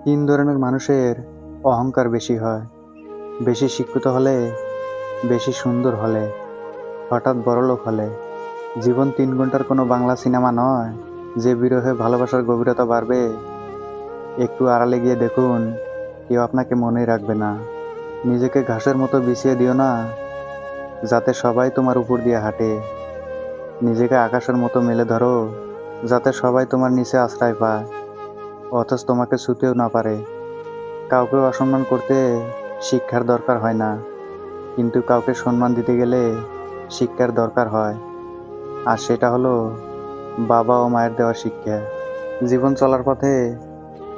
তিন ধরনের মানুষের অহংকার বেশি হয়। বেশি শিক্ষিত হলে, বেশি সুন্দর হলে, হঠাৎ বড়লোক হলে। জীবন ৩ ঘন্টার কোনো বাংলা সিনেমা নয় যে বিরহে ভালোবাসার গভীরতা বাড়বে। একটু আড়ালে গিয়ে দেখুন, কেউ আপনাকে মনেই রাখবে না। নিজেকে ঘাসের মতো বিছিয়ে দিও না, যাতে সবাই তোমার উপর দিয়ে হাঁটে। নিজেকে আকাশের মতো মেলে ধরো, যাতে সবাই তোমার নিচে আশ্রয় পায়, অথচ তোমাকে ছুঁতেও না পারে। কাউকে অসম্মান করতে শিক্ষার দরকার হয় না, কিন্তু কাউকে সম্মান দিতে গেলে শিক্ষার দরকার হয়। আর সেটা হলো বাবা ও মায়ের দেওয়া শিক্ষা। জীবন চলার পথে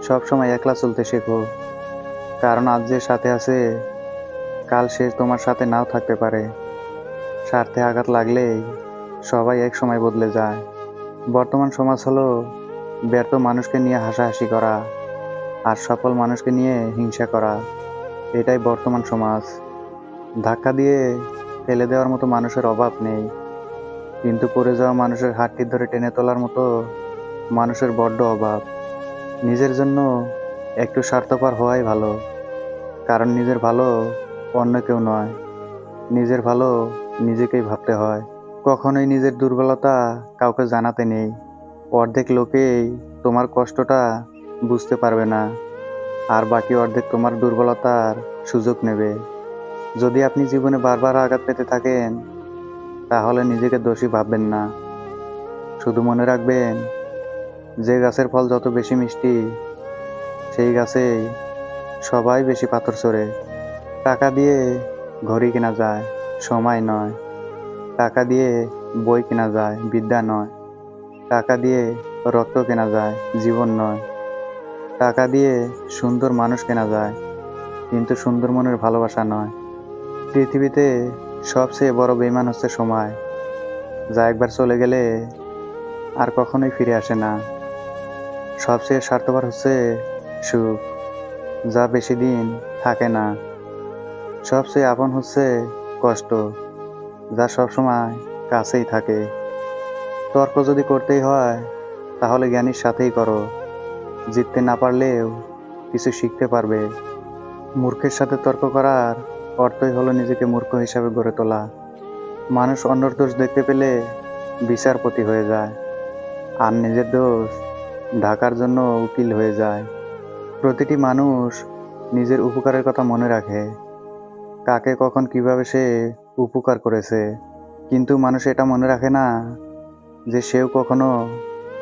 সবসময় একলা চলতে শেখো, কারণ আজ যে সাথে আছে, কাল সে তোমার সাথে নাও থাকতে পারে। স্বার্থে আঘাত লাগলেই সবাই এক সময় বদলে যায়। বর্তমান সমাজ হলো ব্যর্থ মানুষকে নিয়ে হাসাহাসি করা আর সফল মানুষকে নিয়ে হিংসা করা। এটাই বর্তমান সমাজ। ধাক্কা দিয়ে ফেলে দেওয়ার মতো মানুষের অভাব নেই, কিন্তু পড়ে যাওয়া মানুষের হাতটি ধরে টেনে তোলার মতো মানুষের বড্ড অভাব। নিজের জন্য একটু স্বার্থপর হওয়াই ভালো, কারণ নিজের ভালো অন্য কেউ নয়। নিজের ভালো নিজেকেই ভাবতে হয়। কখনোই নিজের দুর্বলতা কাউকে জানাতে নেই। অর্ধেক লোকেই তোমার কষ্টটা বুঝতে পারবে না, আর বাকি অর্ধেক তোমার দুর্বলতার সুযোগ নেবে। যদি আপনি জীবনে বারবার আঘাত পেতে থাকেন, তাহলে নিজেকে দোষী ভাববেন না। শুধু মনে রাখবেন, যে গাছের ফল যত বেশি মিষ্টি, সেই গাছেই সবাই বেশি পাথর ছোড়ে। টাকা দিয়ে ঘড়ি কেনা যায়, সময় নয়। টাকা দিয়ে বই কেনা যায়, বিদ্যা নয়। টাকা দিয়ে রক্ত কেনা যায়, জীবন নয়। টাকা দিয়ে সুন্দর মানুষ কেনা যায়, কিন্তু সুন্দর মনের ভালোবাসা নয়। পৃথিবীতে সবচেয়ে বড় বেঈমান হচ্ছে সময়, যা একবার চলে গেলে আর কখনোই ফিরে আসে না। সবচেয়ে স্বার্থপর হচ্ছে সুখ, যা বেশি দিন থাকে না। সবচেয়ে আপন হচ্ছে কষ্ট, যা সবসময় কাছেই থাকে। তর্ক যদি করতেই হয়, তাহলে জ্ঞানীর সাথেই করো। জিততে না পারলেও কিছু শিখতে পারবে। মূর্খের সাথে তর্ক করার অর্থই হলো নিজেকে মূর্খ হিসাবে গড়ে তোলা। মানুষ অন্যের দোষ দেখতে পেলে বিচারপতি হয়ে যায়, আর নিজের দোষ ঢাকার জন্য উকিল হয়ে যায়। প্রতিটি মানুষ নিজের উপকারের কথা মনে রাখে, কাকে কখন কিভাবে সে উপকার করেছে। কিন্তু মানুষ এটা মনে রাখে না যে সেও কখনো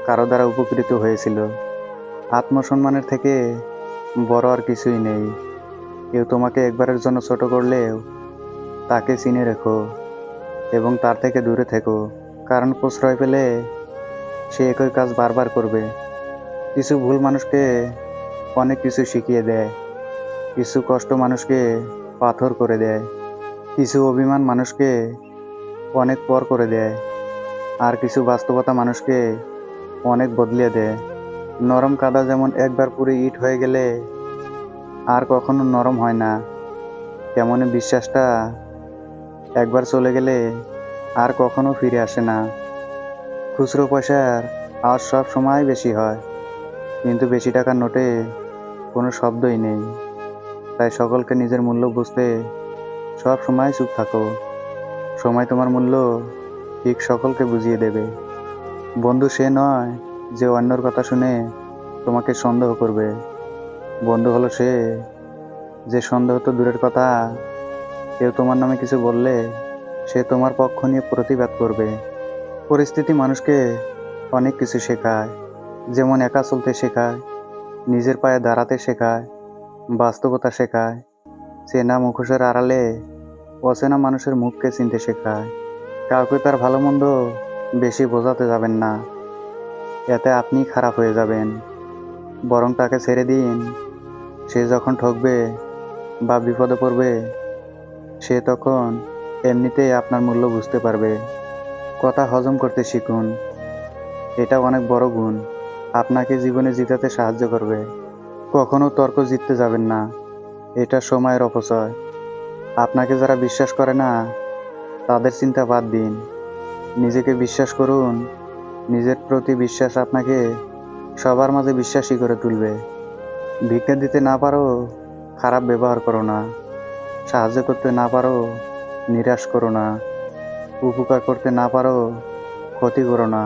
কারো দ্বারা উপকৃত হয়েছিল। আত্মসম্মানের থেকে বড় আর কিছুই নেই। কেউ তোমাকে একবারের জন্য ছোট করলেও তাকে চিনে রেখো এবং তার থেকে দূরে থেকো, কারণ প্রশ্রয় পেলে সে একই কাজ বারবার করবে। কিছু ভুল মানুষকে অনেক কিছু শিখিয়ে দেয়, কিছু কষ্ট মানুষকে পাথর করে দেয়, কিছু অভিমান মানুষকে অনেক পর করে দেয়, আর কিছু বাস্তবতা মানুষকে অনেক বদলিয়ে দেয়। নরম কাদা যেমন একবার পুরো ইট হয়ে গেলে আর কখনো নরম হয় না, তেমনি বিশ্বাসটা একবার চলে গেলে আর কখনো ফিরে আসে না। খুচরো পয়সার আওয়াজ সব সময় বেশি হয়, কিন্তু বেশি টাকার নোটে কোনো শব্দই নেই। তাই সকলকে নিজের মূল্য বুঝতে সব সময় চুপ থাকো। সময় তোমার মূল্য ঠিক সকলকে বুঝিয়ে দেবে। বন্ধু সে নয় যে অন্যর কথা শুনে তোমাকে সন্দেহ করবে। বন্ধু হলো সে, যে সন্দেহ তো দূরের কথা, কেউ তোমার নামে কিছু বললে সে তোমার পক্ষ নিয়ে প্রতিবাদ করবে। পরিস্থিতি মানুষকে অনেক কিছু শেখায়, যেমন একা চলতে শেখায়, নিজের পায়ে দাঁড়াতে শেখায়, বাস্তবতা শেখায়। চেনা মুখোশের আড়ালে অচেনা মানুষের মুখকে চিনতে শেখায়। কাউকে তার ভালো মন্দ বেশি বোঝাতে যাবেন না, এতে আপনি খারাপ হয়ে যাবেন। বরং তাকে ছেড়ে দিন। সে যখন ঠকবে বা বিপদে পড়বে, সে তখন এমনিতেই আপনার মূল্য বুঝতে পারবে। কথা হজম করতে শিখুন, এটা অনেক বড় গুণ, আপনাকে জীবনে জিতাতে সাহায্য করবে। কখনো তর্ক জিততে যাবেন না, এটা সময়ের অপচয়। আপনাকে যারা বিশ্বাস করে না, তাদের চিন্তা বাদ দিন। নিজেকে বিশ্বাস করুন, নিজের প্রতি বিশ্বাস আপনাকে সবার মাঝে বিশ্বাসী করে তুলবে। ভিক্ষা দিতে না পারো, খারাপ ব্যবহার করো না। সাহায্য করতে না পারো, নিরাশ করো না। উপকার করতে না পারো, ক্ষতি করো না।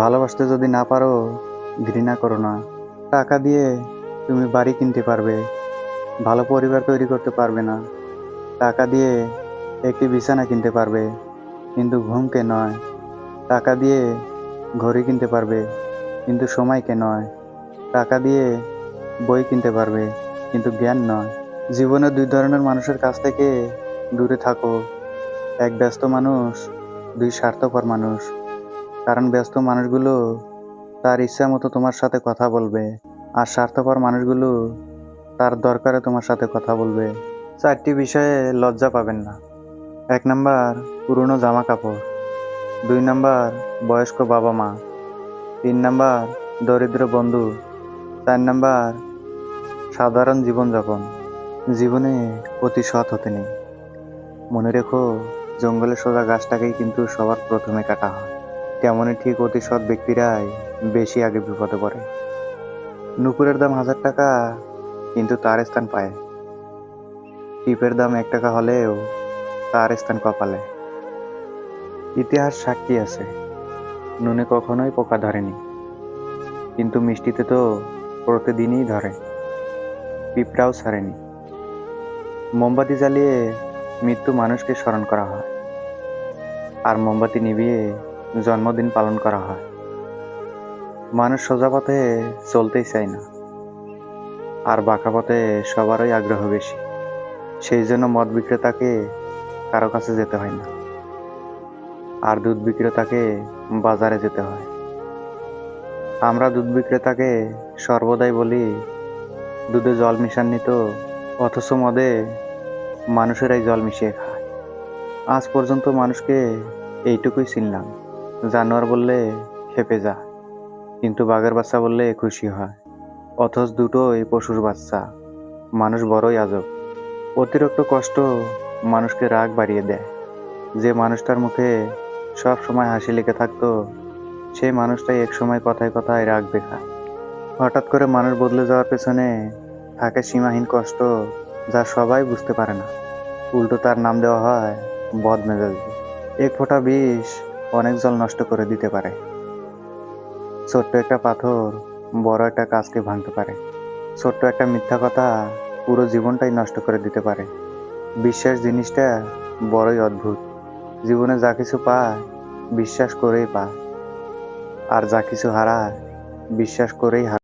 ভালোবাসতে যদি না পারো, ঘৃণা করো না। টাকা দিয়ে তুমি বাড়ি কিনতে পারবে, ভালো পরিবার তৈরি করতে পারবে না। টাকা দিয়ে একটি বিছানা কিনতে পারবে, কিন্তু ঘুমকে নয়। টাকা দিয়ে ঘড়ি কিনতে পারবে, কিন্তু সময়কে নয়। টাকা দিয়ে বই কিনতে পারবে, কিন্তু জ্ঞান নয়। জীবনে দুই ধরনের মানুষের কাছ থেকে দূরে থাকো। এক ব্যস্ত মানুষ, দুই স্বার্থপর মানুষ। কারণ ব্যস্ত মানুষগুলো তার ইচ্ছা মতো তোমার সাথে কথা বলবে, আর স্বার্থপর মানুষগুলো তার দরকারে তোমার সাথে কথা বলবে। 4টি বিষয়ে লজ্জা পাবেন না। 1 নাম্বার, পুরনো জামা কাপড়। 2 নাম্বার, বয়স্ক বাবা মা। 3 নাম্বার, দরিদ্র বন্ধু। 4 নাম্বার, সাধারণ জীবনযাপন। জীবনে অতি সৎ হতে নেই। মনে রেখো, জঙ্গলে সোজা গাছটাকেই কিন্তু সবার প্রথমে কাটা হয়। তেমনই ঠিক অতি সৎ ব্যক্তিরাই বেশি আগে বিপদে পড়ে। নুপুরের দাম 1000 টাকা, কিন্তু তার স্থান পায়। টিপের দাম 1 টাকা হলেও তার স্থান কপালে। ইতিহাস সাক্ষী আছে, নুনে কখনোই পোকা ধরেনি, কিন্তু মিষ্টিতে তো প্রতিদিনই ধরে। পিঁপড়াও ছাড়েনি। মোমবাতি জ্বালিয়ে মৃত্যু মানুষকে স্মরণ করা হয়, আর মোমবাতি নিভিয়ে জন্মদিন পালন করা হয়। মানুষ সোজা পথে চলতেই চায় না, আর বাঁকা পথে সবারই আগ্রহ বেশি। সেই জন্য মদ বিক্রেতাকে কারো কাছে যেতে হয় না, আর দুধ বিক্রেতাকে বাজারে যেতে হয়। আমরা দুধ বিক্রেতাকে সর্বদাই বলি, দুধে জল মিশাননি তো, অথচ মদে মানুষেরাই জল মিশিয়ে খায়। আজ পর্যন্ত মানুষকে এইটুকুই চিনলাম, জানোয়ার বললে খেপে যায়, কিন্তু বাঘের বাচ্চা বললে খুশি হয়। অথচ দুটোই পশুর বাচ্চা। মানুষ বড়ই আজব। অতিরিক্ত কষ্ট মানুষকে রাগ বাড়িয়ে দেয়। যে মানুষটার মুখে সব সময় হাসি লেগে থাকতো, সেই মানুষটাই এক সময় কথায় কথায় রাগ দেখায়। হঠাৎ করে মানুষ বদলে যাওয়ার পেছনে থাকে সীমাহীন কষ্ট, যা সবাই বুঝতে পারে না। উল্টো তার নাম দেওয়া হয় বদমেজাজি। এক ফোঁটা বিষ অনেক জল নষ্ট করে দিতে পারে। ছোট্ট একটা পাথর বড় একটা কাজকে ভাঙতে পারে। ছোট্ট একটা মিথ্যা কথা পুরো জীবনটাই নষ্ট করে দিতে পারে। বিশ্বাস জিনিসটা বড়ই অদ্ভুত। জীবনে যা কিছু পায় বিশ্বাস করেই পায়, আর যা কিছু হারায় বিশ্বাস করেই হারায়।